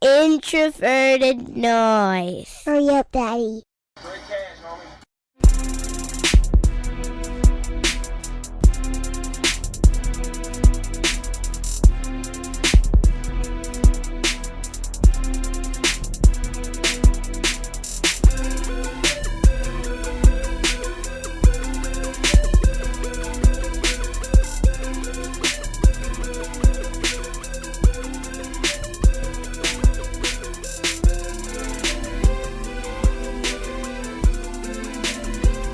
introverted noise. Hurry up, Daddy. Great cash, homie.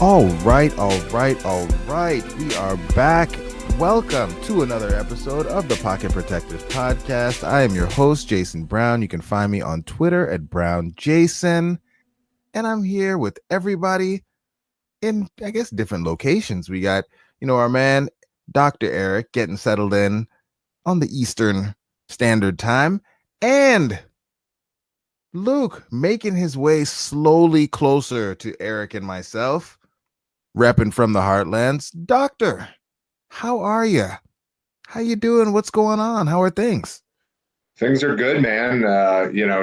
All right. We are back. Welcome to another episode of the Pocket Protectors podcast. I am your host, Jason Brown. You can find me on Twitter at BrownJason. And I'm here with everybody in, I guess, different locations. We got, our man, Dr. Eric, getting settled in on the Eastern Standard Time. And Luke making his way slowly closer to Eric and myself. Repping from the Heartlands. Doctor, how are you? How you doing? What's going on? How are things? Things are good, man.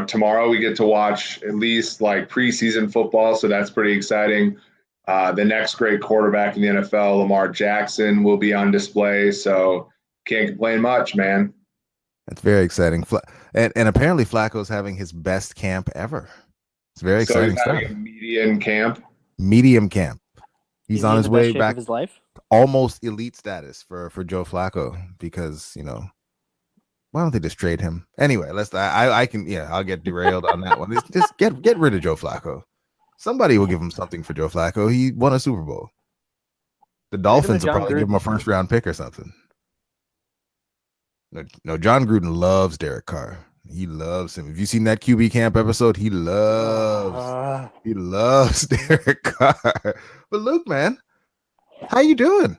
Tomorrow we get to watch at least like preseason football, so that's pretty exciting. The next great quarterback in the NFL, Lamar Jackson, will be on display, so can't complain much, man. That's very exciting. And apparently Flacco's having his best camp ever. It's very exciting stuff. He's having a medium camp. He's on his way back of his life. Almost elite status for Joe Flacco because, why don't they just trade him? Anyway, I'll get derailed on that one. Just get rid of Joe Flacco. Somebody will give him something for Joe Flacco. He won a Super Bowl. The Dolphins will probably give him a first round pick or something. No, John Gruden loves Derek Carr. He loves him. Have you seen that QB camp episode? He loves Derek Carr. But Luke, man, how you doing?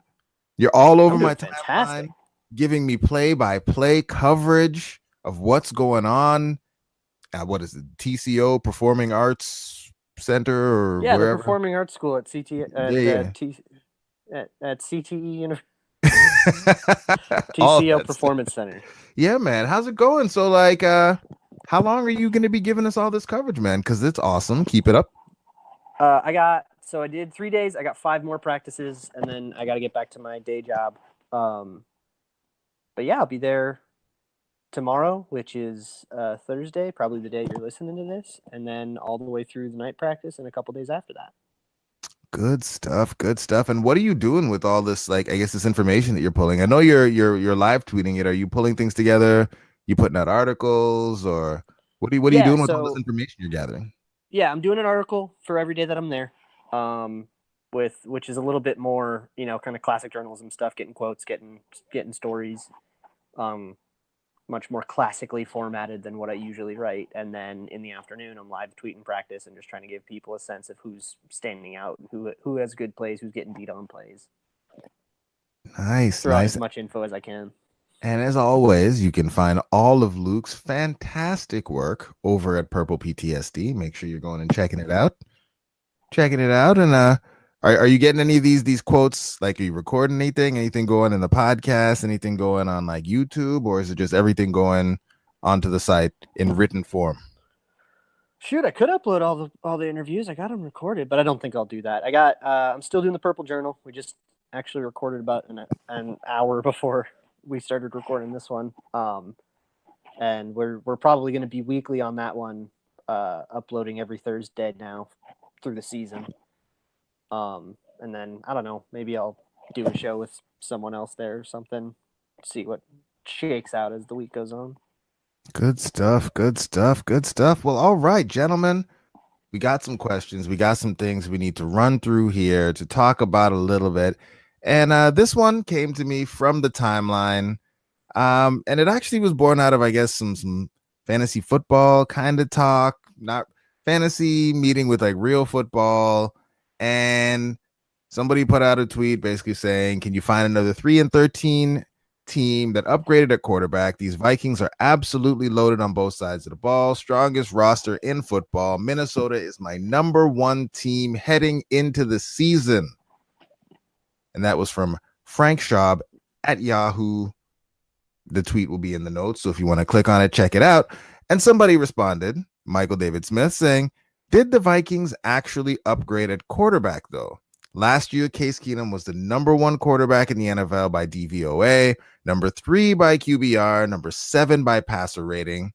You're all over my timeline, giving me play-by-play coverage of what's going on. What is it? TCO Performing Arts Center or wherever? The Performing Arts School at CTE University. TCO Performance Center. Yeah, man. How's it going? So, how long are you going to be giving us all this coverage, man? Because it's awesome. Keep it up. I did 3 days. I got 5 more practices, and then I got to get back to my day job. But yeah, I'll be there tomorrow, which is Thursday, probably the day you're listening to this, and then all the way through the night practice and a couple days after that. Good stuff. And what are you doing with all this, this information that you're pulling? I know you're live tweeting it. Are you pulling things together? You putting out articles, or what are you doing with all this information you're gathering? Yeah, I'm doing an article for every day that I'm there, which is a little bit more, kind of classic journalism stuff, getting quotes, getting stories, much more classically formatted than what I usually write. And then in the afternoon, I'm live tweeting practice and just trying to give people a sense of who's standing out, who has good plays, who's getting beat on plays. Nice. As much info as I can. And as always, you can find all of Luke's fantastic work over at Purple PTSD. Make sure you're going and checking it out. And are you getting any of these quotes? Are you recording anything going in the podcast, anything going on YouTube, or is it just everything going onto the site in written form? Shoot, I could upload all the interviews. I got them recorded, but I don't think I'll do that. I'm still doing the Purple Journal. We just actually recorded about an hour before we started recording this one. And we're probably going to be weekly on that one, uploading every Thursday now through the season. And then I don't know, maybe I'll do a show with someone else there or something, see what shakes out as the week goes on. Good stuff. Well, all right, gentlemen, we got some questions. We got some things we need to run through here to talk about a little bit. And this one came to me from the timeline. And it actually was born out of, I guess, some fantasy football kind of talk, not fantasy meeting with real football. And somebody put out a tweet basically saying, can you find another 3-13 team that upgraded at quarterback? These Vikings are absolutely loaded on both sides of the ball. Strongest roster in football. Minnesota is my number 1 team heading into the season. And that was from Frank Schaub at Yahoo. The tweet will be in the notes, so if you want to click on it, check it out. And somebody responded, Michael David Smith, saying, did the Vikings actually upgrade at quarterback, though? Last year, Case Keenum was the number 1 quarterback in the NFL by DVOA, number 3 by QBR, number 7 by passer rating,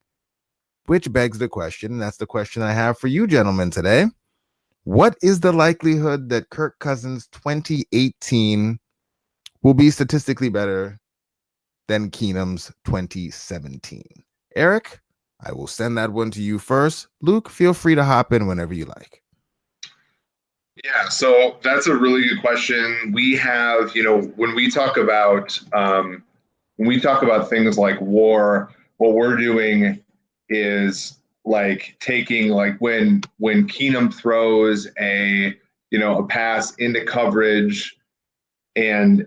which begs the question, and that's the question I have for you gentlemen today. What is the likelihood that Kirk Cousins 2018 will be statistically better than Keenum's 2017? Eric, I will send that one to you first. Luke, feel free to hop in whenever you like. Yeah, so that's a really good question. We have, when we talk about things like WAR, what we're doing is like taking like when Keenum throws a pass into coverage and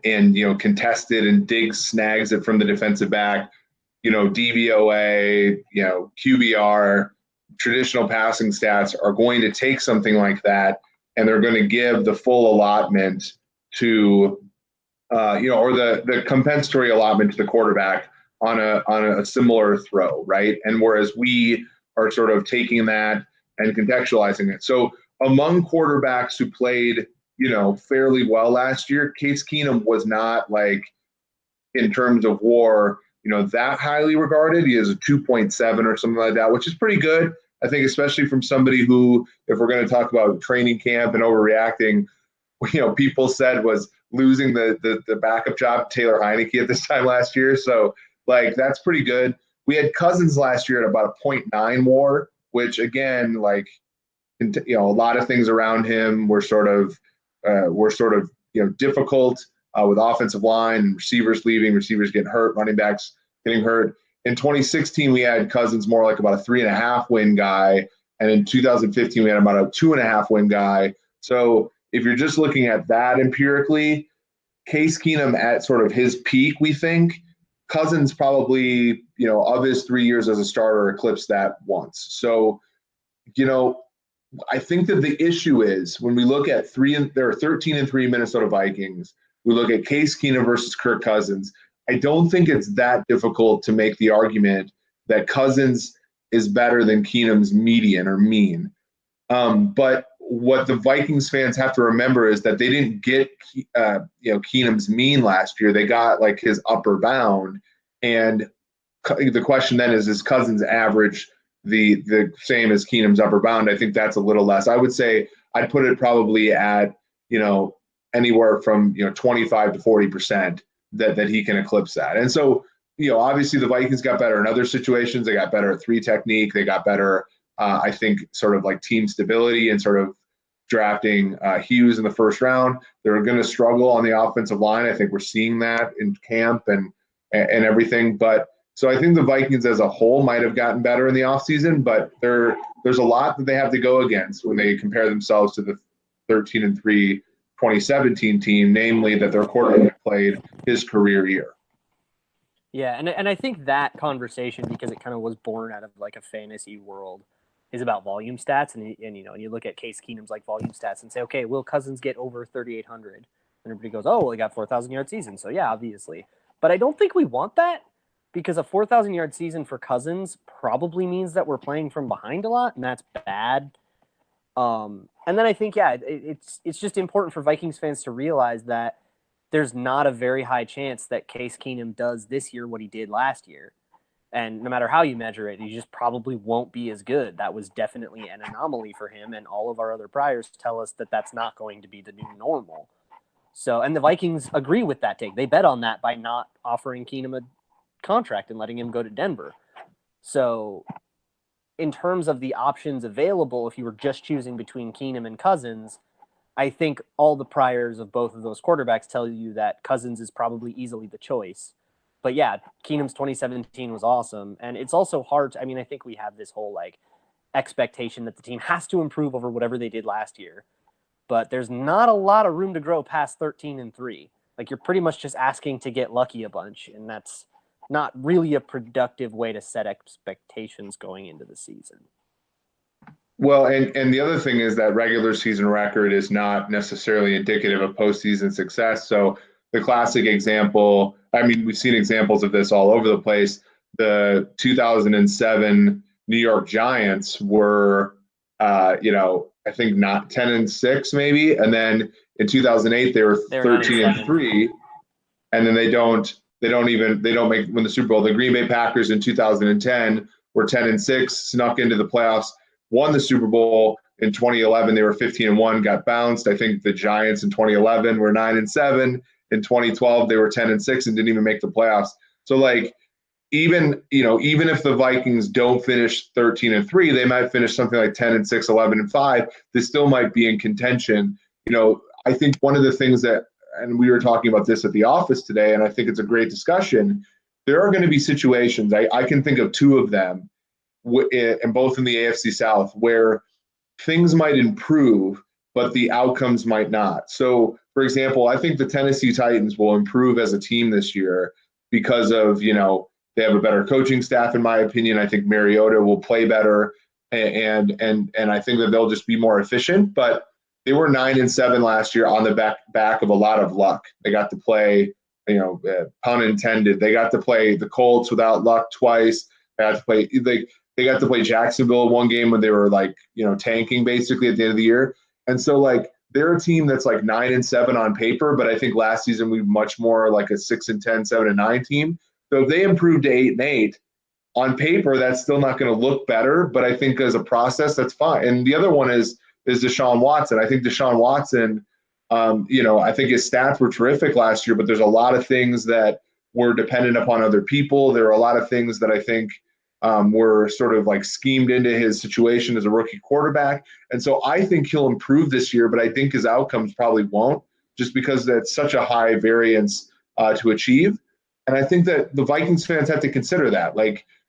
contested and Diggs snags it from the defensive back, DVOA, QBR, traditional passing stats are going to take something like that, and they're going to give the full allotment to, or the compensatory allotment to the quarterback on a similar throw, right? And whereas we are sort of taking that and contextualizing it. So among quarterbacks who played, fairly well last year, Case Keenum was not like, in terms of WAR, that highly regarded. He has a 2.7 or something like that, which is pretty good. I think especially from somebody who, if we're going to talk about training camp and overreacting, people said was losing the backup job to Taylor Heineke at this time last year. So like, that's pretty good. We had Cousins last year at about a 0.9 WAR, which again, like, a lot of things around him were sort of difficult with offensive line, receivers leaving, receivers getting hurt, running backs getting hurt. In 2016, we had Cousins more like about a 3.5 win guy. And in 2015, we had about a 2.5 win guy. So if you're just looking at that empirically, Case Keenum at sort of his peak, we think Cousins probably, of his 3 years as a starter, eclipsed that once. So, I think that the issue is when we look at there are 13-3 Minnesota Vikings. We look at Case Keenum versus Kirk Cousins. I don't think it's that difficult to make the argument that Cousins is better than Keenum's median or mean. But what the Vikings fans have to remember is that they didn't get Keenum's mean last year. They got like his upper bound. And the question then is Cousins average the same as Keenum's upper bound? I think that's a little less. I would say I'd put it probably at, anywhere from 25 to 40% that he can eclipse that. And so, obviously the Vikings got better in other situations. They got better at 3 technique. They got better, I think, sort of like team stability and sort of drafting Hughes in the first round. They're going to struggle on the offensive line. I think we're seeing that in camp and everything. But so I think the Vikings as a whole might have gotten better in the offseason, but there's a lot that they have to go against when they compare themselves to the 13-3 2017 team, namely that their quarterback played his career year. Yeah, and I think that conversation, because it kind of was born out of like a fantasy world, is about volume stats. And you look at Case Keenum's like volume stats and say, okay, will Cousins get over 3,800? And everybody goes, oh, well, he got 4,000 yard season. So yeah, obviously. But I don't think we want that, because a 4,000 yard season for Cousins probably means that we're playing from behind a lot, and that's bad. And then I think, yeah, it's just important for Vikings fans to realize that there's not a very high chance that Case Keenum does this year what he did last year. And no matter how you measure it, he just probably won't be as good. That was definitely an anomaly for him, and all of our other priors tell us that that's not going to be the new normal. So, and the Vikings agree with that take. They bet on that by not offering Keenum a contract and letting him go to Denver. So in terms of the options available, if you were just choosing between Keenum and Cousins, I think all the priors of both of those quarterbacks tell you that Cousins is probably easily the choice. But yeah, Keenum's 2017 was awesome. And it's also hard to, I think we have this whole like expectation that the team has to improve over whatever they did last year. But there's not a lot of room to grow past 13-3. Like, you're pretty much just asking to get lucky a bunch, and that's not really a productive way to set expectations going into the season. Well, and the other thing is that regular season record is not necessarily indicative of postseason success. So the classic example, we've seen examples of this all over the place. The 2007 New York Giants were, I think not 10-6 maybe, and then in 2008 they were 13-3, and then they don't make win the Super Bowl. The Green Bay Packers in 2010 were 10-6, snuck into the playoffs, won the Super Bowl. In 2011 they were 15-1, got bounced. I think the Giants in 2011 were 9-7. In 2012 they were 10-6 and didn't even make the playoffs. So like, even if the Vikings don't finish 13-3, they might finish something like 10-6, 11-5. They still might be in contention. I think one of the things that, and we were talking about this at the office today, and I think it's a great discussion. There are going to be situations, I can think of two of them, and both in the AFC South, where things might improve, but the outcomes might not. So, for example, I think the Tennessee Titans will improve as a team this year because of, they have a better coaching staff, in my opinion. I think Mariota will play better, and I think that they'll just be more efficient. But they were 9-7 last year on the back of a lot of luck. They got to play, pun intended. They got to play the Colts without luck twice. They got to play Jacksonville one game when they were tanking basically at the end of the year. And so they're a team that's 9-7 on paper, but I think last season we were much more like a 6-10, 7-9 team. So if they improve to 8-8, on paper, that's still not going to look better, but I think as a process, that's fine. And the other one is Deshaun Watson. I think Deshaun Watson, I think his stats were terrific last year, but there's a lot of things that were dependent upon other people. There are a lot of things that I think were sort of schemed into his situation as a rookie quarterback. And so I think he'll improve this year, but I think his outcomes probably won't, just because that's such a high variance to achieve. And I think that the Vikings fans have to consider that.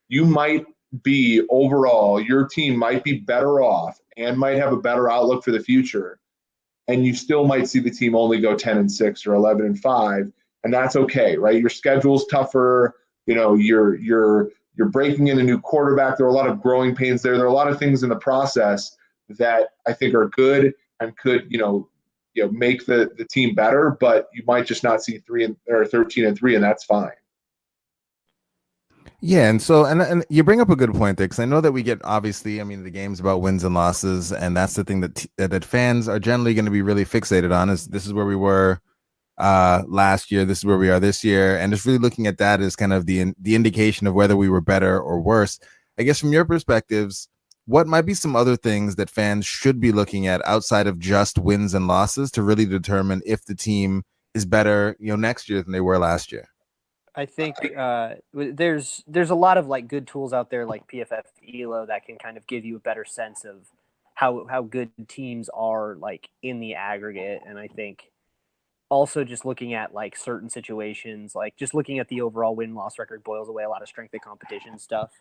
You might be overall, your team might be better off and might have a better outlook for the future. And you still might see the team only go 10-6 or 11-5. And that's okay, right? Your schedule's tougher. You're breaking in a new quarterback. There are a lot of growing pains there. There are a lot of things in the process that I think are good and could, make the team better, but you might just not see 13-3, and that's fine. Yeah, and so and you bring up a good point there, because I know that we get, obviously, the game's about wins and losses, and that's the thing that fans are generally going to be really fixated on. Is this is where we were last year, this is where we are this year, and just really looking at that as kind of the indication of whether we were better or worse. I guess from your perspectives, what might be some other things that fans should be looking at outside of just wins and losses to really determine if the team is better, next year than they were last year? I think there's a lot of good tools out there like PFF ELO that can kind of give you a better sense of how good teams are in the aggregate. And I think also just looking at certain situations, just looking at the overall win-loss record boils away a lot of strength of competition stuff,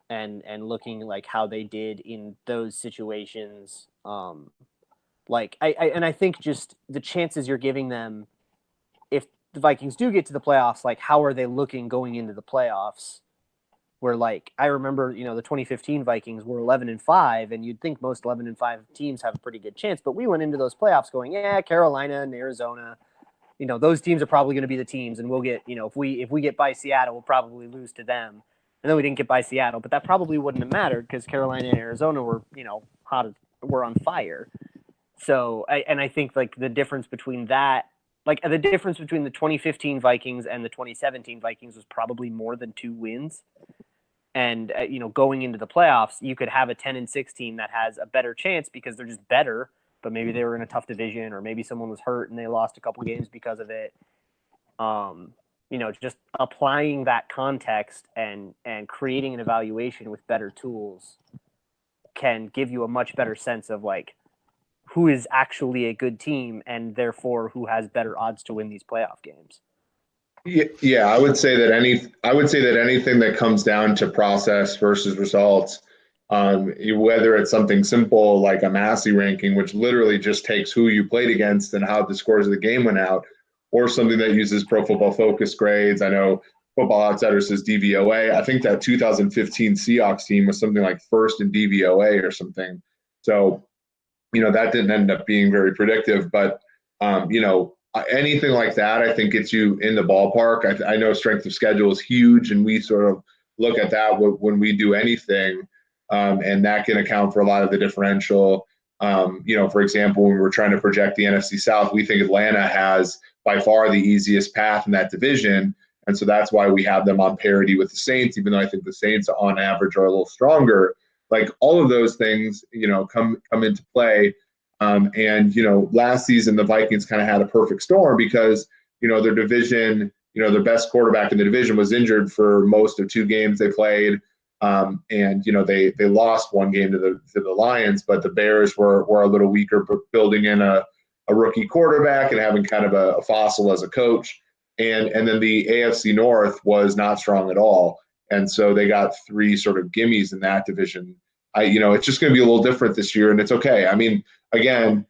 and looking how they did in those situations. I think just the chances you're giving them, if the Vikings do get to the playoffs, how are they looking going into the playoffs? Where I remember, the 2015 Vikings were 11-5, and you'd think most 11-5 teams have a pretty good chance, but we went into those playoffs going, Carolina and Arizona, those teams are probably going to be the teams, and we'll get, if we get by Seattle, we'll probably lose to them. And then we didn't get by Seattle, but that probably wouldn't have mattered because Carolina and Arizona were, were on fire. So, I think the difference between that, the difference between the 2015 Vikings and the 2017 Vikings was probably more than 2 wins. And, going into the playoffs, you could have a 10-6 team that has a better chance because they're just better, but maybe they were in a tough division, or maybe someone was hurt and they lost a couple games because of it. Just applying that context and creating an evaluation with better tools can give you a much better sense of who is actually a good team, and therefore who has better odds to win these playoff games. Yeah, I would say that anything that comes down to process versus results, whether it's something simple like a Massey ranking, which literally just takes who you played against and how the scores of the game went out, or something that uses Pro Football Focus grades. I know Football Outsider says DVOA. I think that 2015 Seahawks team was something like first in DVOA or something. So, that didn't end up being very predictive, but, anything like that, I think gets you in the ballpark. I know strength of schedule is huge, and we sort of look at that when we do anything. and that can account for a lot of the differential. For example, when we're trying to project the NFC South, we think Atlanta has by far the easiest path in that division. And so that's why we have them on parity with the Saints, even though I think the Saints on average are a little stronger. Like all of those things, come into play. Last season, the Vikings kind of had a perfect storm because, their division, their best quarterback in the division was injured for most of 2 games they played. They lost 1 game to the Lions, but the Bears were a little weaker, building in a rookie quarterback and having kind of a fossil as a coach. And then the AFC North was not strong at all. And so they got 3 sort of gimmies in that division. It's just going to be a little different this year, and it's okay. I mean, again,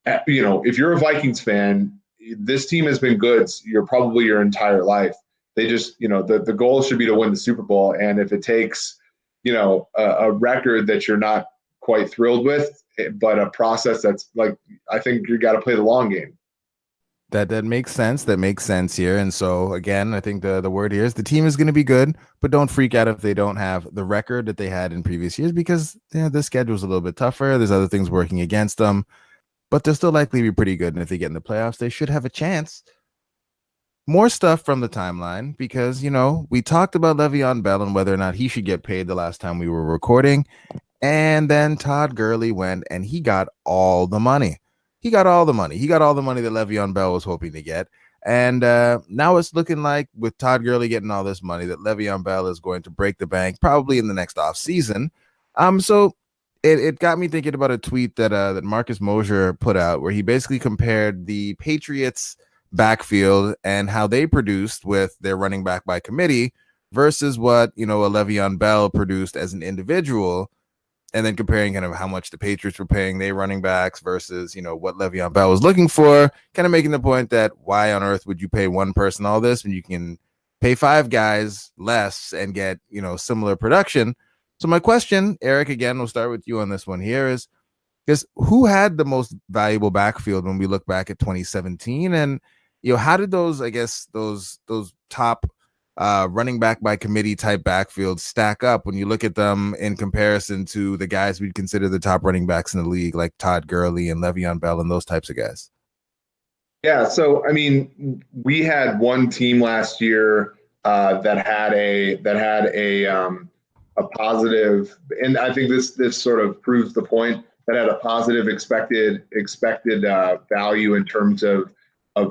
if you're a Vikings fan, this team has been good. You're probably your entire life. They just, the goal should be to win the Super Bowl. And if it takes, a record that you're not quite thrilled with, but a process that's like, I think you got to play the long game. That makes sense. That makes sense here. And so, again, I think the word here is the team is going to be good, but don't freak out if they don't have the record that they had in previous years because the schedule is a little bit tougher. There's other things working against them, but they're still likely to be pretty good. And if they get in the playoffs, they should have a chance. More stuff from the timeline because, we talked about Le'Veon Bell and whether or not he should get paid the last time we were recording. And then Todd Gurley went and he got all the money. He got all the money. He got all the money that Le'Veon Bell was hoping to get. And now it's looking like with Todd Gurley getting all this money that Le'Veon Bell is going to break the bank probably in the next offseason. So it got me thinking about a tweet that Marcus Mosher put out where he basically compared the Patriots backfield and how they produced with their running back by committee versus what, a Le'Veon Bell produced as an individual. And then comparing kind of how much the Patriots were paying their running backs versus, what Le'Veon Bell was looking for, kind of making the point that why on earth would you pay one person all this when you can pay 5 guys less and get, similar production? So my question, Eric, again, we'll start with you on this one here is who had the most valuable backfield when we look back at 2017? And, how did those top running back by committee type backfields stack up when you look at them in comparison to the guys we'd consider the top running backs in the league, like Todd Gurley and Le'Veon Bell and those types of guys? Yeah. So, I mean, we had one team last year that had a positive, and I think this sort of proves the point, that had a positive expected value in terms of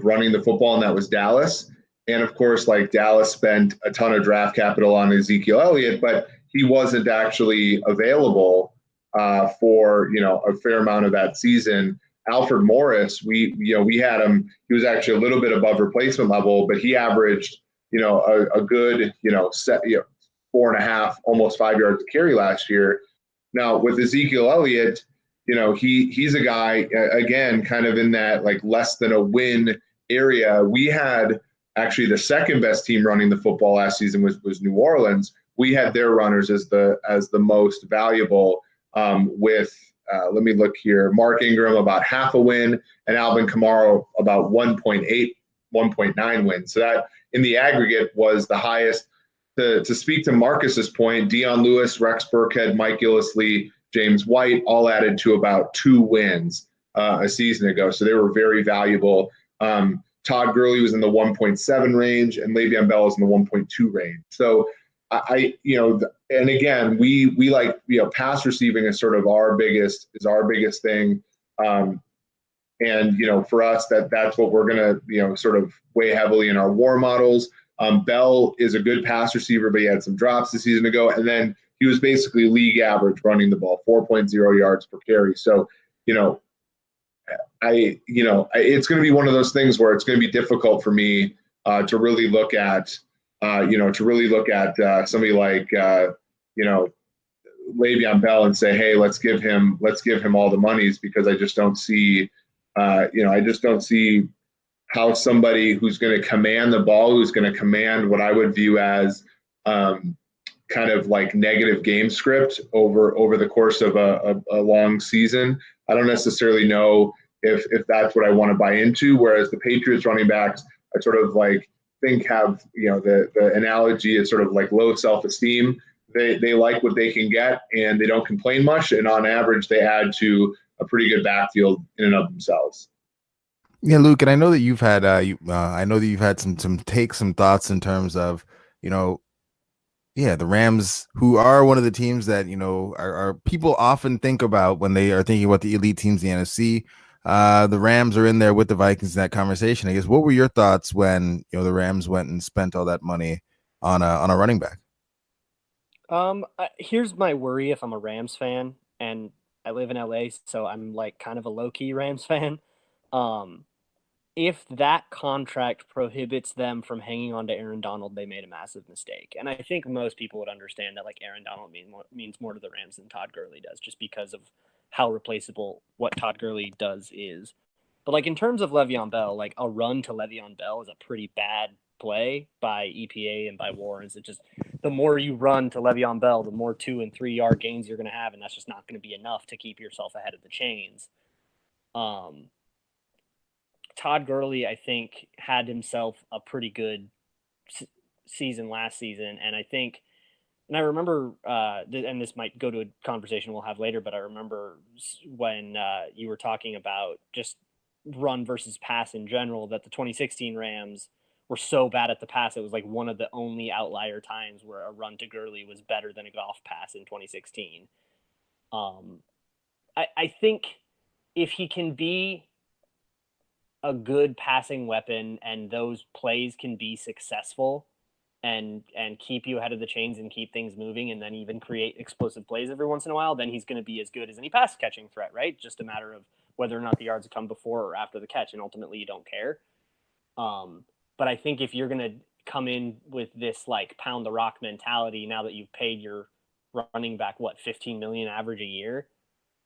running the football, and that was Dallas. And of course, like Dallas spent a ton of draft capital on Ezekiel Elliott, but he wasn't actually available for a fair amount of that season. Alfred Morris, we had him. He was actually a little bit above replacement level, but he averaged a good 4.5, almost 5 yards to carry last year. Now with Ezekiel Elliott, he's a guy again kind of in that like less than a win area. We had actually the second best team running the football last season was New Orleans. We had their runners as the most valuable with let me look here. Mark Ingram about half a win and Alvin Kamara about 1.9 wins. So that in the aggregate was the highest. To speak to Marcus's point, Dion Lewis, Rex Burkhead, Mike Gillislee, James White all added to about 2 wins a season ago. So they were very valuable. Todd Gurley was in the 1.7 range and Le'Veon Bell was in the 1.2 range. So and again, we like, pass receiving is sort of our biggest thing. And, for us, that's what we're going to, sort of weigh heavily in our war models. Bell is a good pass receiver, but he had some drops the season ago. And then he was basically league average running the ball, 4.0 yards per carry. So, it's going to be one of those things where it's going to be difficult for me to really look at, somebody like, Le'Veon Bell and say, hey, let's give him all the monies, because I just don't see, how somebody who's going to command the ball, who's going to command what I would view as kind of like negative game script over the course of a long season. I don't necessarily know if that's what I want to buy into. Whereas the Patriots running backs, I sort of like think have, the analogy is sort of like low self-esteem. they like what they can get, and they don't complain much. And on average, they add to a pretty good backfield in and of themselves. Yeah, Luke, and I know that you've had I know that you've had some thoughts in terms of, the Rams, who are one of the teams that are people often think about when they are thinking about the elite teams in the NFC. The Rams are in there with the Vikings in that conversation. I guess, what were your thoughts when the Rams went and spent all that money on a running back? Here's my worry if I'm a Rams fan, and I live in LA, so I'm like kind of a low-key Rams fan. If that contract prohibits them from hanging on to Aaron Donald, they made a massive mistake. And I think most people would understand that, like, Aaron Donald means more to the Rams than Todd Gurley does, just because of how replaceable what Todd Gurley does is. But, like, in terms of Le'Veon Bell, like, a run to Le'Veon Bell is a pretty bad play by EPA and by Warrens. It just, the more you run to Le'Veon Bell, the more 2 and 3 yard gains you're going to have, and that's just not going to be enough to keep yourself ahead of the chains. Todd Gurley, I think, had himself a pretty good season last season, and I remember, and this might go to a conversation we'll have later, but I remember when you were talking about just run versus pass in general, that the 2016 Rams were so bad at the pass, it was like one of the only outlier times where a run to Gurley was better than a Goff pass in 2016. I think if he can be a good passing weapon and those plays can be successful and keep you ahead of the chains and keep things moving and then even create explosive plays every once in a while, then he's going to be as good as any pass catching threat, right? Just a matter of whether or not the yards come before or after the catch, and ultimately you don't care. But I think if you're going to come in with this like pound the rock mentality, now that you've paid your running back, $15 million average a year,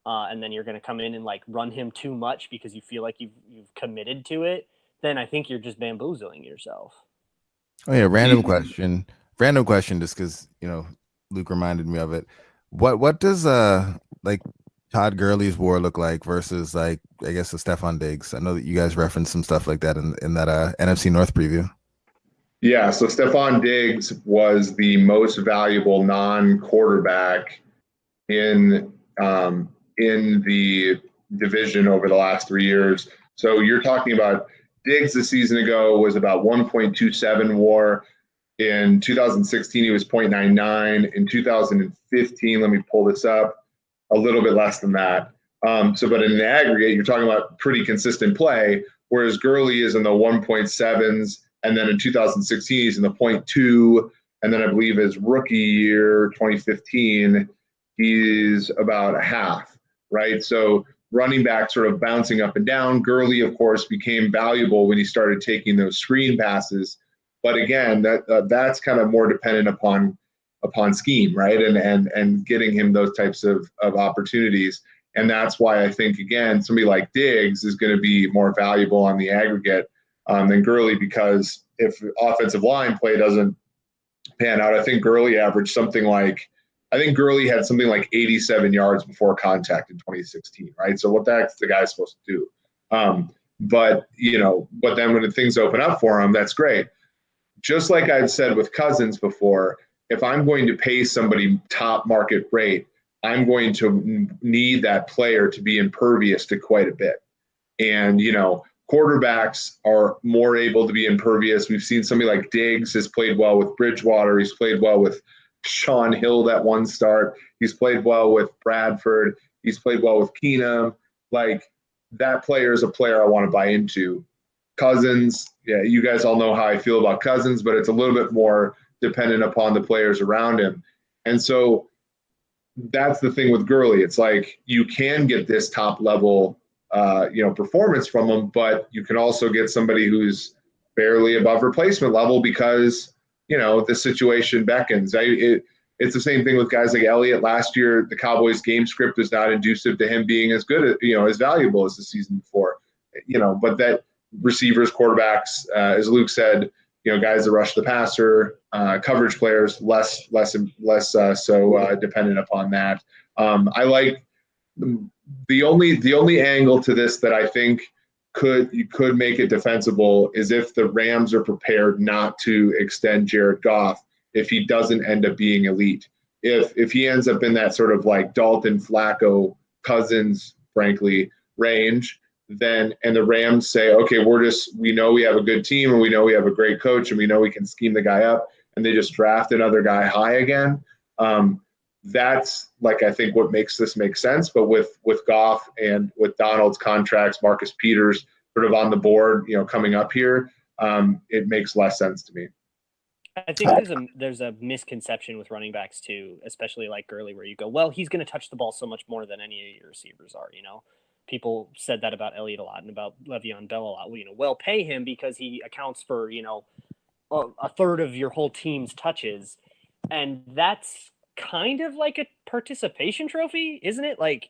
and then you're going to come in and like run him too much because you feel like you've committed to it, then I think you're just bamboozling yourself. Oh yeah, random question, just because Luke reminded me of it. What does like Todd Gurley's war look like versus, like, I guess, the Stefon Diggs? I know that you guys referenced some stuff like that in that NFC North preview. Yeah, so Stefon Diggs was the most valuable non-quarterback in the division over the last 3 years. So you're talking about Diggs a season ago was about 1.27 WAR. In 2016, he was 0.99. In 2015, let me pull this up, a little bit less than that. But in the aggregate, you're talking about pretty consistent play, whereas Gurley is in the 1.7s, and then in 2016, he's in the 0.2, and then I believe his rookie year, 2015, he's about a half, right? So running back sort of bouncing up and down. Gurley, of course, became valuable when he started taking those screen passes. But again, that's kind of more dependent upon scheme, right? And getting him those types of opportunities. And that's why I think, again, somebody like Diggs is going to be more valuable on the aggregate than Gurley, because if offensive line play doesn't pan out, I think Gurley had something like 87 yards before contact in 2016, right? So what that's the guy's supposed to do. But then when things open up for him, that's great. Just like I'd said with Cousins before, if I'm going to pay somebody top market rate, I'm going to need that player to be impervious to quite a bit. And, quarterbacks are more able to be impervious. We've seen somebody like Diggs has played well with Bridgewater. He's played well with Sean Hill that one start. He's played well with Bradford. He's played well with Keenum. Like, that player is a player I want to buy into. Cousins, yeah, you guys all know how I feel about Cousins, but it's a little bit more dependent upon the players around him. And so that's the thing with Gurley. It's like you can get this top level performance from him, but you can also get somebody who's barely above replacement level because the situation beckons. It's the same thing with guys like Elliott. Last year, the Cowboys game script was not conducive to him being as good, as valuable as the season before. But that receivers, quarterbacks, as Luke said, guys that rush the passer, coverage players, less so dependent upon that. I like the only angle to this that I think you could make it defensible is if the Rams are prepared not to extend Jared Goff if he doesn't end up being elite. if he ends up in that sort of like Dalton, Flacco, Cousins, frankly, range, then and the Rams say, okay, we know we have a good team and we know we have a great coach and we know we can scheme the guy up, and they just draft another guy high again. That's like, I think what makes this make sense. But with Goff and with Donald's contracts, Marcus Peters sort of on the board, coming up here, it makes less sense to me. I think there's a misconception with running backs too, especially like Gurley, where you go, well, he's going to touch the ball so much more than any of your receivers are. People said that about Elliott a lot and about Le'Veon Bell a lot. Well, pay him because he accounts for a third of your whole team's touches, and that's kind of like a participation trophy, isn't it? Like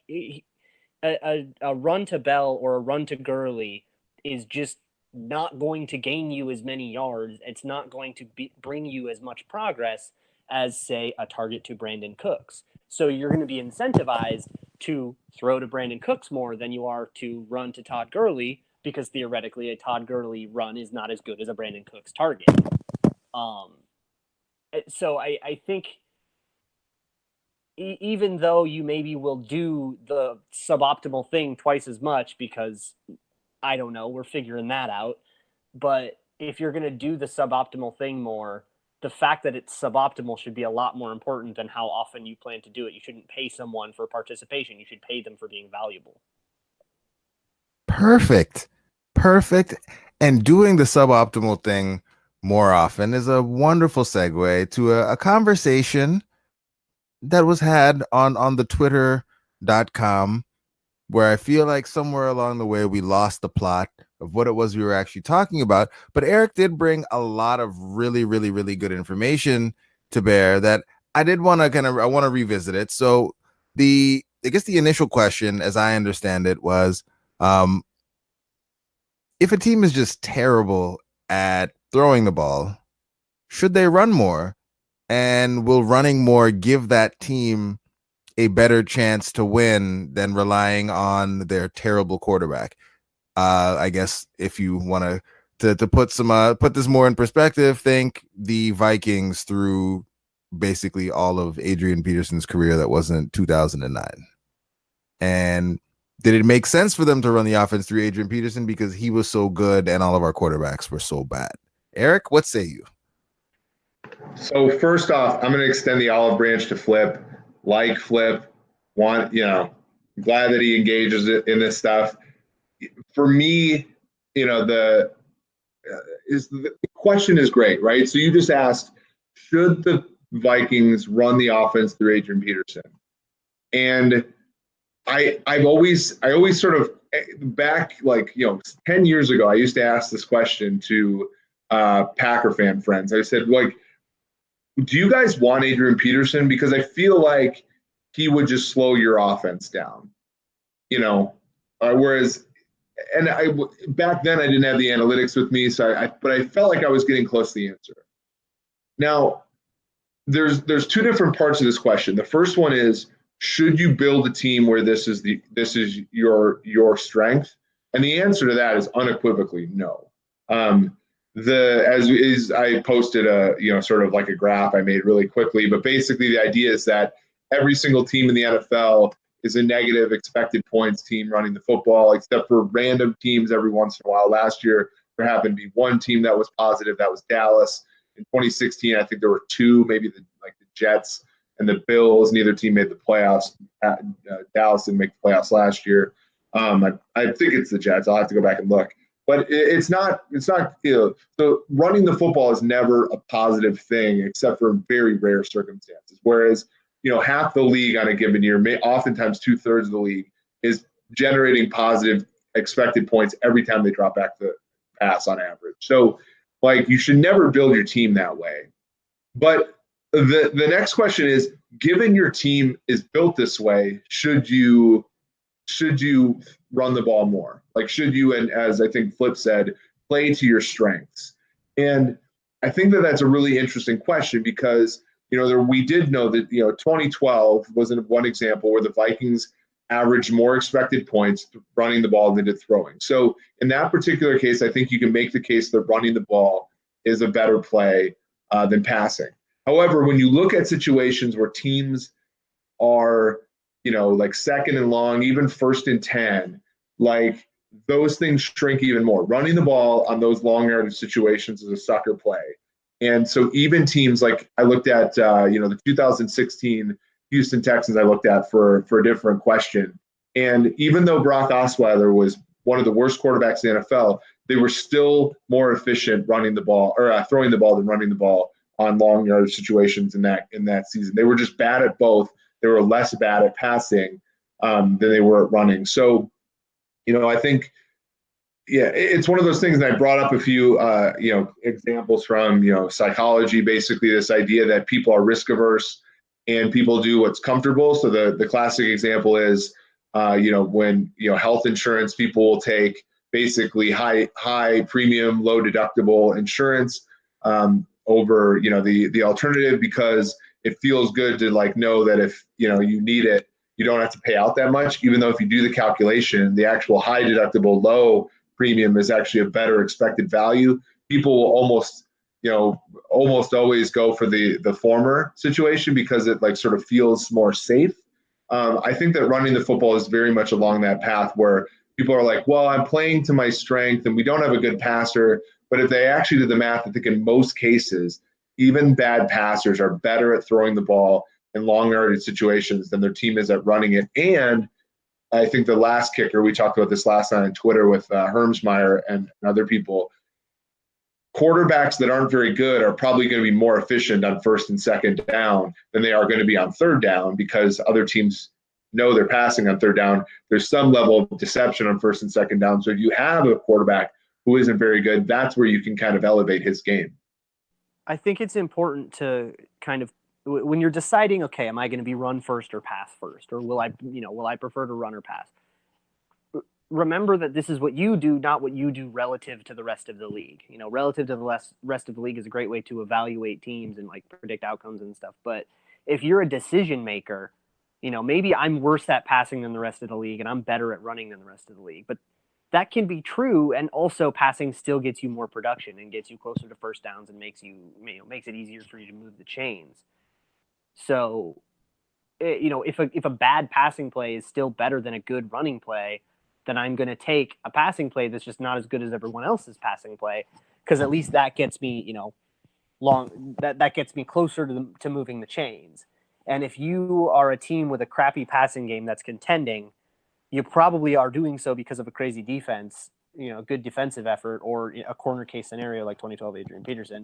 a run to Bell or a run to Gurley is just not going to gain you as many yards. It's not going to bring you as much progress as, say, a target to Brandon Cooks. So you're going to be incentivized to throw to Brandon Cooks more than you are to run to Todd Gurley, because theoretically a Todd Gurley run is not as good as a Brandon Cooks target. So I think even though you maybe will do the suboptimal thing twice as much because, I don't know, we're figuring that out. But if you're going to do the suboptimal thing more, the fact that it's suboptimal should be a lot more important than how often you plan to do it. You shouldn't pay someone for participation. You should pay them for being valuable. Perfect. And doing the suboptimal thing more often is a wonderful segue to a conversation that was had on the twitter.com, where I feel like somewhere along the way we lost the plot of what it was we were actually talking about. But Eric did bring a lot of really, really, really good information to bear that I did want to I want to revisit it. So I guess the initial question, as I understand it, was if a team is just terrible at throwing the ball, should they run more? And will running more give that team a better chance to win than relying on their terrible quarterback? I guess if you want to put this more in perspective, think the Vikings through basically all of Adrian Peterson's career that wasn't 2009. And did it make sense for them to run the offense through Adrian Peterson because he was so good and all of our quarterbacks were so bad? Eric, what say you? So first off, I'm going to extend the olive branch to Flip. Flip, glad that he engages in this stuff. For me, the question is great, right? So you just asked, should the Vikings run the offense through Adrian Peterson? And I always sort of back 10 years ago, I used to ask this question to Packer fan friends. I said, do you guys want Adrian Peterson? Because I feel like he would just slow your offense down, whereas, and back then I didn't have the analytics with me, but I felt like I was getting close to the answer. Now, there's two different parts of this question. The first one is, should you build a team where this is your strength? And the answer to that is unequivocally no. I posted sort of like a graph I made really quickly, but basically the idea is that every single team in the NFL is a negative expected points team running the football, except for random teams every once in a while. Last year, there happened to be one team that was positive. That was Dallas. In 2016, I think there were two, maybe the Jets and the Bills. Neither team made the playoffs. Dallas didn't make the playoffs last year. I think it's the Jets. I'll have to go back and look. But it's not. So running the football is never a positive thing, except for very rare circumstances. Whereas, half the league on a given year, oftentimes 2/3 of the league, is generating positive expected points every time they drop back the pass on average. So, you should never build your team that way. But the next question is, given your team is built this way, should you run the ball more? Should you, and as I think Flip said, play to your strengths? And I think that that's a really interesting question because, we did know that, 2012 was one example where the Vikings averaged more expected points running the ball than did throwing. So in that particular case, I think you can make the case that running the ball is a better play than passing. However, when you look at situations where teams are, like second and long, even first and 10, like those things shrink even more. Running the ball on those long yardage situations is a sucker play. And so even teams like I looked at, the 2016 Houston Texans I looked at for a different question. And even though Brock Osweiler was one of the worst quarterbacks in the NFL, they were still more efficient running the ball or throwing the ball than running the ball on long yardage situations in that season. They were just bad at both. They were less bad at passing than they were at running. So, I think, it's one of those things. And I brought up a few, examples from, psychology, basically this idea that people are risk averse and people do what's comfortable. So the classic example is, when, health insurance, people will take basically high premium, low deductible insurance over, the alternative because it feels good to like know that if, you need it, you don't have to pay out that much, even though if you do the calculation, the actual high deductible, low premium is actually a better expected value. People will almost always go for the former situation because it like sort of feels more safe. I think that running the football is very much along that path where people are like, well, I'm playing to my strength and we don't have a good passer. But if they actually did the math, I think in most cases, even bad passers are better at throwing the ball in long yardage situations than their team is at running it. And I think the last kicker, we talked about this last night on Twitter with Hermsmeyer and other people, quarterbacks that aren't very good are probably going to be more efficient on first and second down than they are going to be on third down because other teams know they're passing on third down. There's some level of deception on first and second down. So if you have a quarterback who isn't very good, that's where you can kind of elevate his game. I think it's important to kind of, when you're deciding, okay, am I going to be run first or pass first, or will I prefer to run or pass? Remember that this is what you do, not what you do relative to the rest of the league. Relative to the rest of the league is a great way to evaluate teams and like predict outcomes and stuff. But if you're a decision maker, maybe I'm worse at passing than the rest of the league and I'm better at running than the rest of the league. But that can be true, and also passing still gets you more production and gets you closer to first downs and makes it easier for you to move the chains. So, if a bad passing play is still better than a good running play, then I'm going to take a passing play that's just not as good as everyone else's passing play, because at least that gets me, that gets me closer to moving the chains. And if you are a team with a crappy passing game that's contending, you probably are doing so because of a crazy defense, good defensive effort, or a corner case scenario like 2012 Adrian Peterson.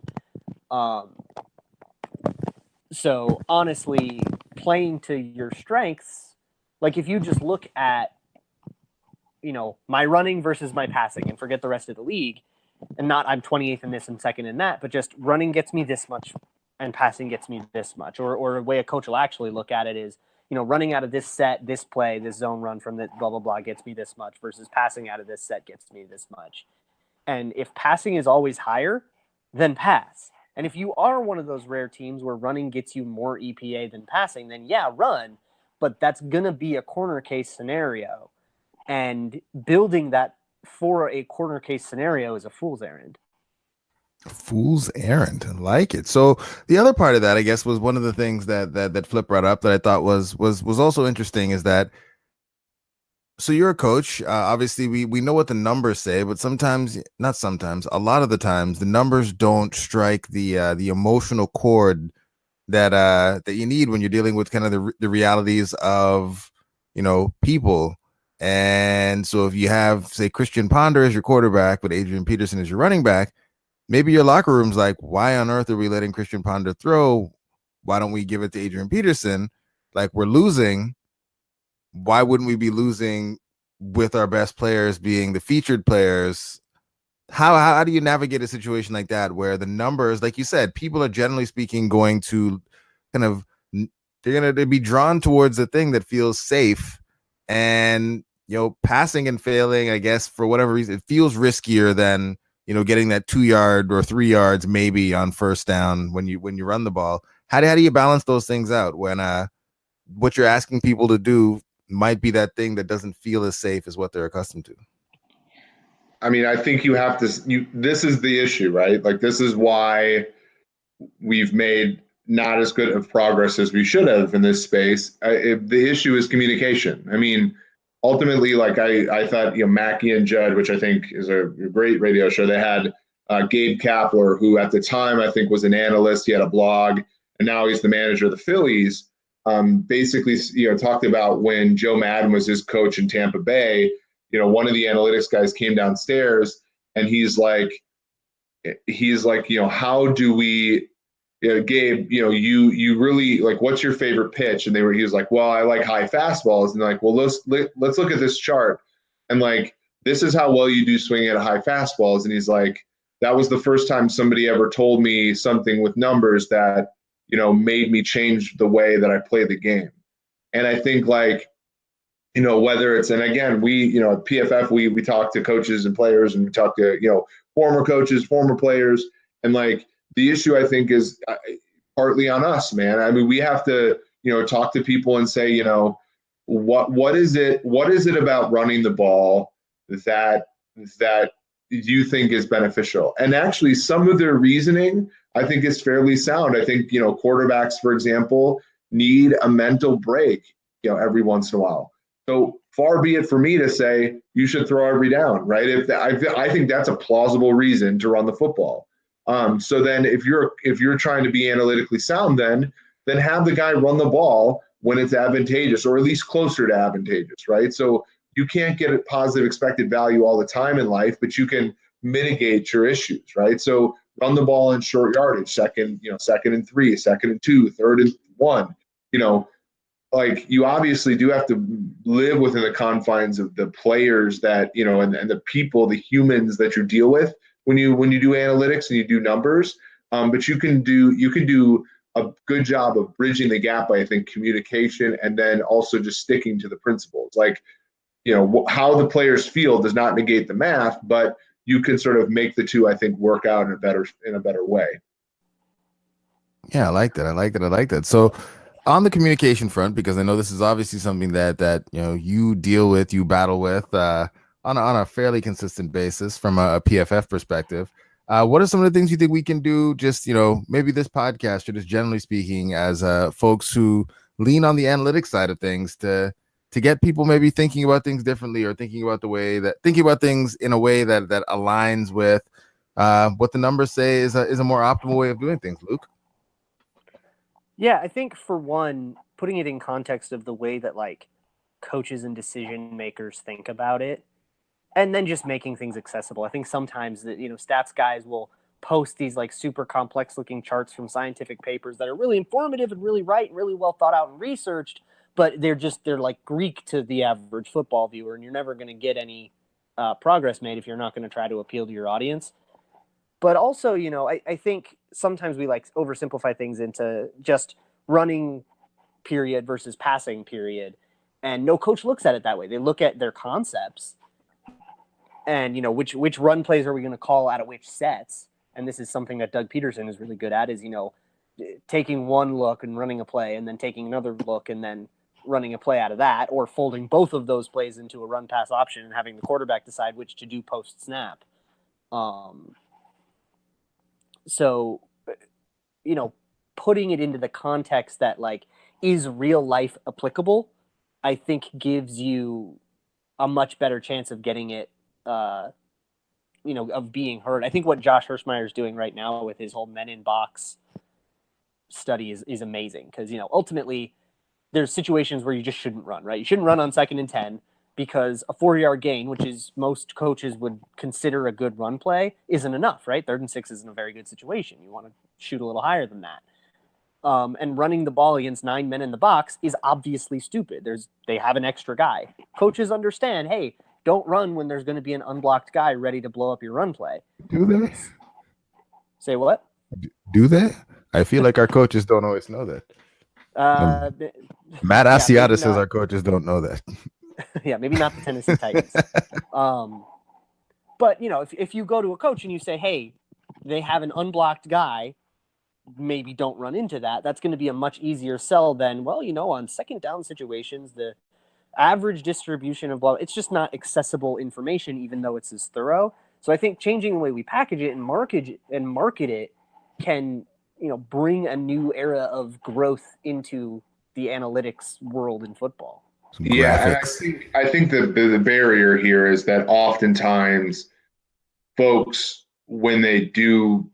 So honestly, playing to your strengths, like if you just look at, my running versus my passing and forget the rest of the league, and not I'm 28th in this and second in that, but just running gets me this much and passing gets me this much. Or a way a coach will actually look at it is, running out of this set, this play, this zone run from the blah, blah, blah gets me this much versus passing out of this set gets me this much. And if passing is always higher, then pass. And if you are one of those rare teams where running gets you more EPA than passing, then yeah, run. But that's going to be a corner case scenario. And building that for a corner case scenario is a fool's errand. Fool's errand. I like it. So the other part of that, I guess, was one of the things that Flip brought up that I thought was also interesting is that, so you're a coach. Obviously, we know what the numbers say, but a lot of the times, the numbers don't strike the emotional chord that you need when you're dealing with kind of the realities of people. And so if you have, say, Christian Ponder as your quarterback, but Adrian Peterson as your running back, maybe your locker room's like, why on earth are we letting Christian Ponder throw? Why don't we give it to Adrian Peterson? Like, we're losing. Why wouldn't we be losing with our best players being the featured players? How do you navigate a situation like that where the numbers, like you said, people are generally speaking going to they're going to be drawn towards the thing that feels safe, and passing and failing, I guess, for whatever reason, it feels riskier than getting that 2 yard or 3 yards maybe on first down when you run the ball. How do you balance those things out when what you're asking people to do might be that thing that doesn't feel as safe as what they're accustomed to? I mean, I think this is the issue, right? Like, this is why we've made not as good of progress as we should have in this space. The issue is communication. I mean, ultimately, like I thought, Mackey and Judd, which I think is a great radio show, they had Gabe Kapler, who at the time I think was an analyst. He had a blog, and now he's the manager of the Phillies. Basically, talked about when Joe Madden was his coach in Tampa Bay. One of the analytics guys came downstairs, and he's like, how do we? Gabe, you really like, what's your favorite pitch? And he was like, well, I like high fastballs. And they're like, well, let's look at this chart. And like, this is how well you do swinging at high fastballs. And he's like, that was the first time somebody ever told me something with numbers that, made me change the way that I play the game. And I think like, whether it's, and again, we, at PFF, we talk to coaches and players, and we talk to, former coaches, former players. And like, the issue, I think, is partly on us, man. I mean, we have to, talk to people and say, what is it about running the ball that you think is beneficial? And actually, some of their reasoning, I think, is fairly sound. I think, quarterbacks, for example, need a mental break, every once in a while. So far be it for me to say you should throw every down, right? I think that's a plausible reason to run the football. So then if you're trying to be analytically sound, then have the guy run the ball when it's advantageous, or at least closer to advantageous, right? So you can't get a positive expected value all the time in life, but you can mitigate your issues, right? So run the ball in short yardage, second and 3, second and 2, third and 1. Like, you obviously do have to live within the confines of the players that, and the people, the humans that you deal with when you do analytics and you do numbers. But you can do a good job of bridging the gap by, I think, communication, and then also just sticking to the principles. Like, how the players feel does not negate the math, but you can sort of make the two, I think, work out in a better way. Yeah, I like that. So on the communication front, because I know this is obviously something that you deal with, you battle with on a fairly consistent basis from a PFF perspective. What are some of the things you think we can do, just maybe this podcast, or just generally speaking, as folks who lean on the analytics side of things, to get people maybe thinking about things differently, or thinking about things in a way that aligns with what the numbers say is a more optimal way of doing things, Luke? Yeah, I think, for one, putting it in context of the way that like coaches and decision makers think about it, and then just making things accessible. I think sometimes that, stats guys will post these like super complex looking charts from scientific papers that are really informative and really right and really well thought out and researched, but they're like Greek to the average football viewer, and you're never going to get any progress made if you're not going to try to appeal to your audience. But also, I think sometimes we like oversimplify things into just running period versus passing period. And no coach looks at it that way. They look at their concepts and, which run plays are we going to call out of which sets. And this is something that Doug Peterson is really good at, is, taking one look and running a play, and then taking another look and then running a play out of that, or folding both of those plays into a run pass option and having the quarterback decide which to do post snap. So, putting it into the context that like is real life applicable, I think gives you a much better chance of getting it, of being heard. I think what Josh Hirschmeyer is doing right now with his whole Men in Box study is amazing, because, ultimately there's situations where you just shouldn't run, right? You shouldn't run on 2nd and 10, because a 4-yard gain, which is most coaches would consider a good run play, isn't enough, right? 3rd and 6 isn't a very good situation. You want to shoot a little higher than that. And running the ball against 9 men in the box is obviously stupid. They have an extra guy. Coaches understand, hey, don't run when there's going to be an unblocked guy ready to blow up your run play. Do they? Say what? Do they? I feel like our coaches don't always know that. Matt Asiata says our coaches don't know that. Yeah, maybe not the Tennessee Titans. But, if you go to a coach and you say, hey, they have an unblocked guy, maybe don't run into that. That's going to be a much easier sell than, well, on 2nd down situations, the average distribution of ball, it's just not accessible information, even though it's as thorough. So I think changing the way we package it and market it can, bring a new era of growth into the analytics world in football. Some Yeah, and graphics. I think the barrier here is that oftentimes folks, when they do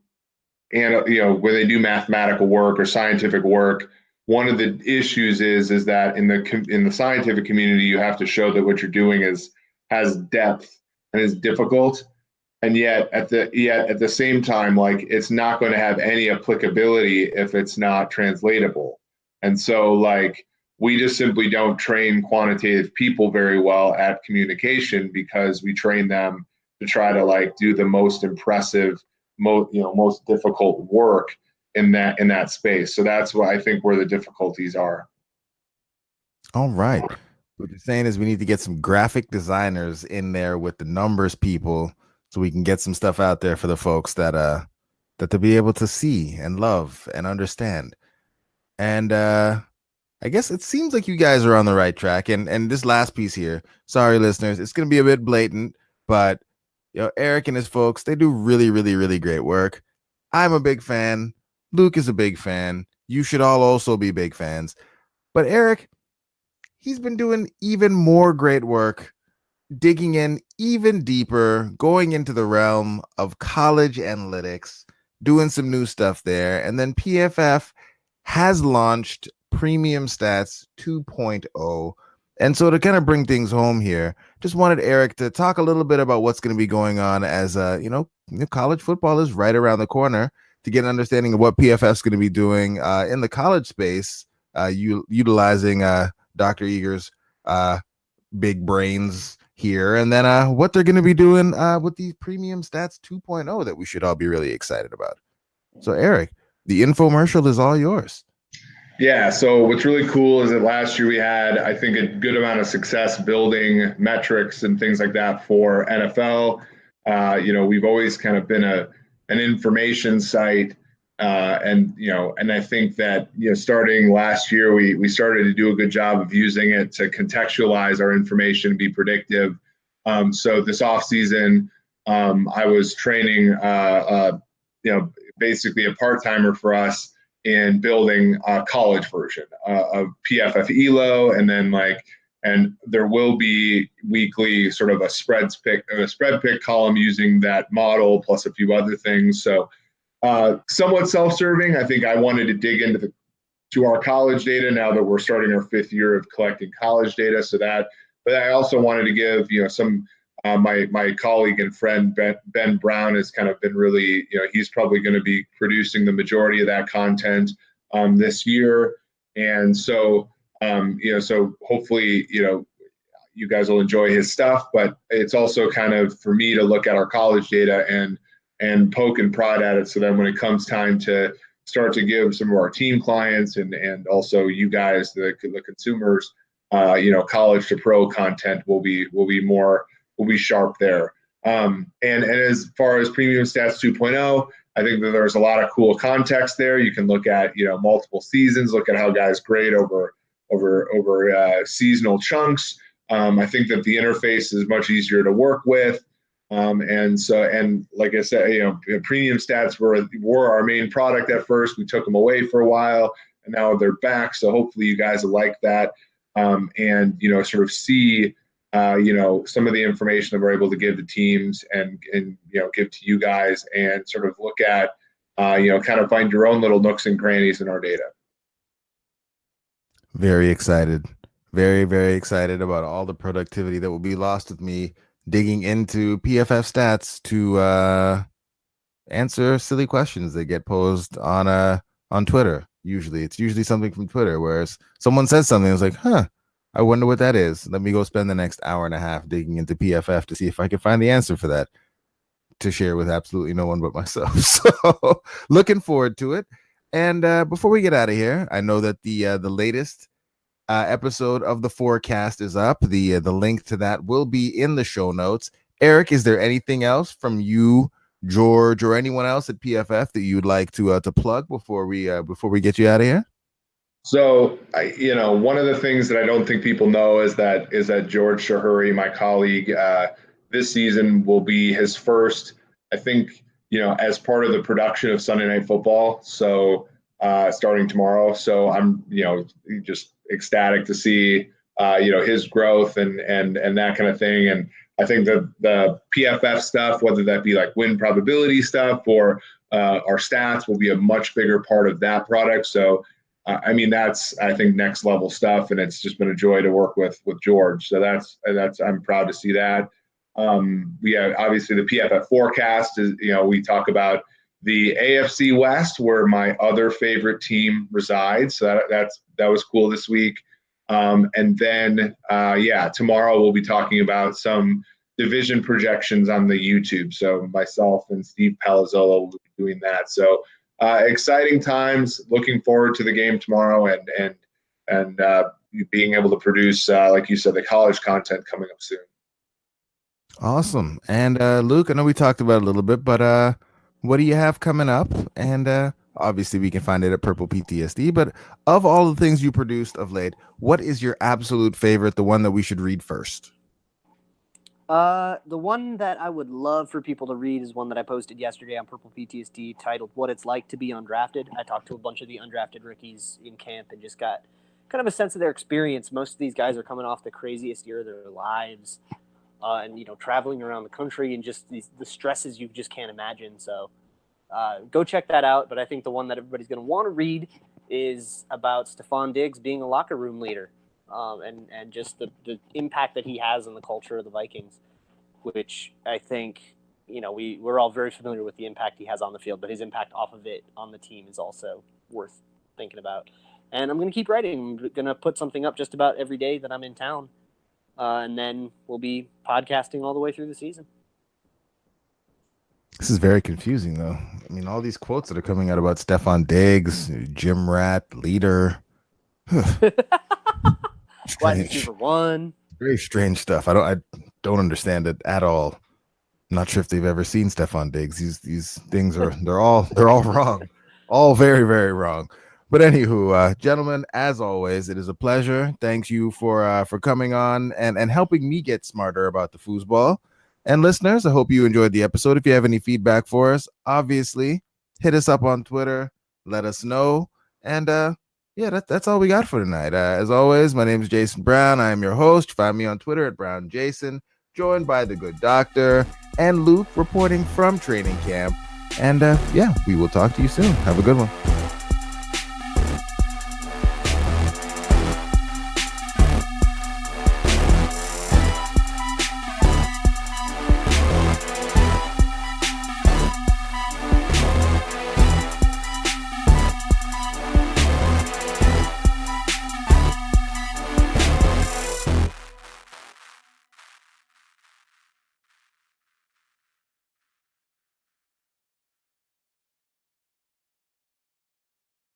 when they do mathematical work or scientific work, one of the issues is that in the scientific community, you have to show that what you're doing has depth and is difficult. And yet at the same time, like, it's not going to have any applicability if it's not translatable. And so, like, we just simply don't train quantitative people very well at communication, because we train them to try to, like, do the most impressive, most difficult work in that space. So that's what I think where the difficulties are. All right. What you're saying is we need to get some graphic designers in there with the numbers people, so we can get some stuff out there for the folks that they'll be able to see and love and understand. And I guess it seems like you guys are on the right track. And this last piece here, sorry listeners, it's gonna be a bit blatant, but Eric and his folks, they do really, really, really great work. I'm a big fan. Luke is a big fan. You should all also be big fans. But Eric, he's been doing even more great work, digging in even deeper, going into the realm of college analytics, doing some new stuff there. And then PFF has launched Premium Stats 2.0. And so to kind of bring things home here, just wanted Eric to talk a little bit about what's going to be going on as, college football is right around the corner, to get an understanding of what PFF is going to be doing in the college space, utilizing Dr. Eager's big brains here, and then what they're going to be doing with these Premium Stats 2.0 that we should all be really excited about. So Eric, the infomercial is all yours. Yeah, so what's really cool is that last year we had, I think, a good amount of success building metrics and things like that for NFL. We've always kind of been an information site, and I think that starting last year we started to do a good job of using it to contextualize our information and be predictive. So this off season, I was training, basically a part timer for us in building a college version of PFF Elo, and then and there will be weekly sort of a spread pick column using that model plus a few other things. So somewhat self-serving. I think I wanted to dig into our college data now that we're starting our 5th year of collecting college data. But I also wanted to give some. My colleague and friend Ben Brown has kind of been really, he's probably going to be producing the majority of that content this year, and so so hopefully you guys will enjoy his stuff. But it's also kind of for me to look at our college data and poke and prod at it, so then when it comes time to start to give some of our team clients and also you guys, the consumers, college to pro content will be sharp there. And as far as Premium Stats 2.0, I think that there's a lot of cool context there. You can look at multiple seasons, look at how guys grade over seasonal chunks. I think that the interface is much easier to work with. And like I said, Premium Stats were our main product at first. We took them away for a while, and now they're back. So hopefully you guys will like that, and sort of see some of the information that we're able to give to teams and give to you guys, and sort of look at kind of find your own little nooks and crannies in our data. Very excited. Very, very excited about all the productivity that will be lost with me digging into PFF stats to answer silly questions that get posed on Twitter. It's usually something from Twitter, whereas someone says something, it's like, I wonder what that is. Let me go spend the next hour and a half digging into PFF to see if I can find the answer for that, to share with absolutely no one but myself. So looking forward to it. And before we get out of here, I know that the latest episode of the forecast is up. The link to that will be in the show notes. Eric, is there anything else from you, George, or anyone else at PFF that you'd like to plug before we get you out of here? So, one of the things that I don't think people know is that George Shahuri, my colleague, this season will be his first, I think, as part of the production of Sunday Night Football. So starting tomorrow. So I'm, just ecstatic to see, his growth and that kind of thing. And I think that the PFF stuff, whether that be like win probability stuff or our stats, will be a much bigger part of that product. So, that's, I think, next level stuff. And it's just been a joy to work with George. So that's I'm proud to see that. We have obviously the PFF forecast is, we talk about the AFC West, where my other favorite team resides. So that was cool this week. And then, tomorrow we'll be talking about some division projections on the YouTube. So myself and Steve Palazzolo will be doing that. So exciting times. Looking forward to the game tomorrow and being able to produce, like you said, the college content coming up soon. Awesome. And Luke, I know we talked about it a little bit, but what do you have coming up? And obviously we can find it at Purple PTSD, but of all the things you produced of late, what is your absolute favorite, the one that we should read first? The one that I would love for people to read is one that I posted yesterday on Purple PTSD titled What It's Like to Be Undrafted. I talked to a bunch of the undrafted rookies in camp and just got kind of a sense of their experience. Most of these guys are coming off the craziest year of their lives. And traveling around the country and just the stresses you just can't imagine. So go check that out. But I think the one that everybody's going to want to read is about Stefon Diggs being a locker room leader and just the impact that he has on the culture of the Vikings, which I think, we're all very familiar with the impact he has on the field, but his impact off of it on the team is also worth thinking about. And I'm going to keep writing. I'm going to put something up just about every day that I'm in town. And then we'll be podcasting all the way through the season. This is very confusing, though. All these quotes that are coming out about Stefon Diggs, gym rat, leader. Wide receiver one. Very strange stuff. I don't understand it at all. I'm not sure if they've ever seen Stefon Diggs. These things they're all wrong. All very, very wrong. But anywho, gentlemen, as always, it is a pleasure. Thanks you for coming on and helping me get smarter about the foosball. And listeners, I hope you enjoyed the episode. If you have any feedback for us, obviously, hit us up on Twitter. Let us know. And that's all we got for tonight. As always, my name is Jason Brown. I am your host. Find me on Twitter at BrownJason, joined by the good doctor and Luke reporting from training camp. And we will talk to you soon. Have a good one.